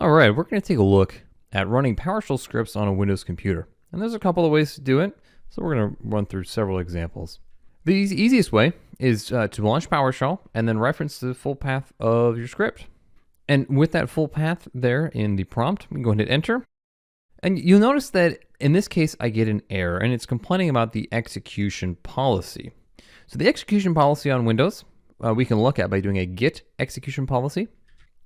All right, we're going to take a look at running PowerShell scripts on a Windows computer. And there's a couple of ways to do it, so we're going to run through several examples. The easiest way is to launch PowerShell and then reference the full path of your script. And with that full path there in the prompt, we can go ahead and hit enter. And you'll notice that in this case, I get an error, and it's complaining about the execution policy. So the execution policy on Windows, we can look at by doing a git execution policy.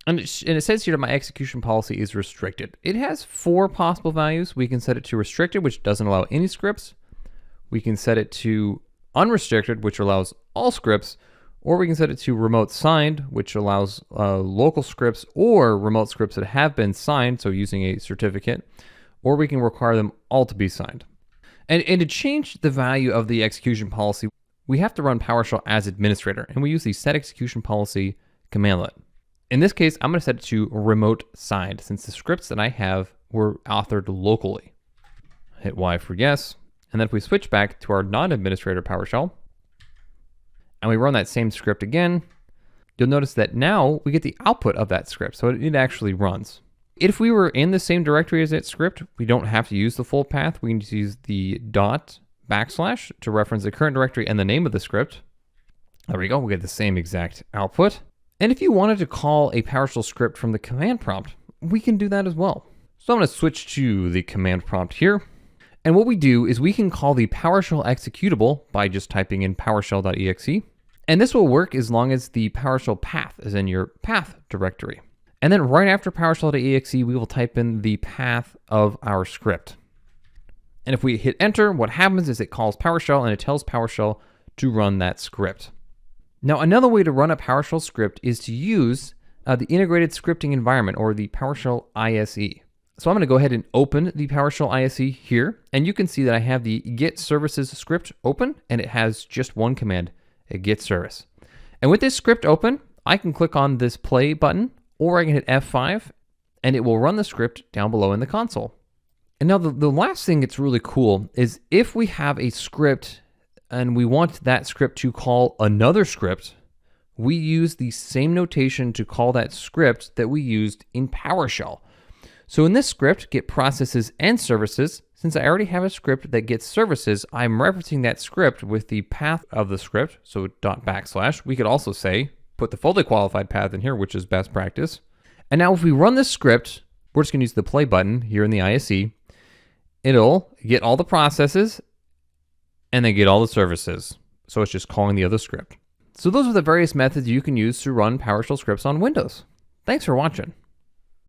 And it says here that my execution policy is restricted. It has 4 possible values. We can set it to restricted, which doesn't allow any scripts. We can set it to unrestricted, which allows all scripts, or we can set it to remote signed, which allows local scripts or remote scripts that have been signed, so using a certificate, or we can require them all to be signed. And to change the value of the execution policy, we have to run PowerShell as administrator, and we use the set execution policy commandlet. In this case, I'm going to set it to remote signed since the scripts that I have were authored locally. Hit Y for yes. And then if we switch back to our non-administrator PowerShell and we run that same script again, you'll notice that now we get the output of that script. So it actually runs. If we were in the same directory as that script, we don't have to use the full path. We can just use the // to reference the current directory and the name of the script. There we go. We get the same exact output. And if you wanted to call a PowerShell script from the command prompt, we can do that as well. So I'm going to switch to the command prompt here. And what we do is we can call the PowerShell executable by just typing in PowerShell.exe. And this will work as long as the PowerShell path is in your path directory. And then right after PowerShell.exe, we will type in the path of our script. And if we hit enter, what happens is it calls PowerShell and it tells PowerShell to run that script. Now, another way to run a PowerShell script is to use the integrated scripting environment, or the PowerShell ISE. So I'm going to go ahead and open the PowerShell ISE here, and you can see that I have the git services script open, and it has just one command, a git service. And with this script open, I can click on this play button, or I can hit F5, and it will run the script down below in the console. And now the last thing that's really cool is if we have a script and we want that script to call another script, we use the same notation to call that script that we used in PowerShell. So in this script, get processes and services, since I already have a script that gets services, I'm referencing that script with the path of the script, so /. We could also say, put the fully qualified path in here, which is best practice. And now if we run this script, we're just gonna use the play button here in the ISE. It'll get all the processes and then get all the services. So it's just calling the other script. So those are the various methods you can use to run PowerShell scripts on Windows. Thanks for watching.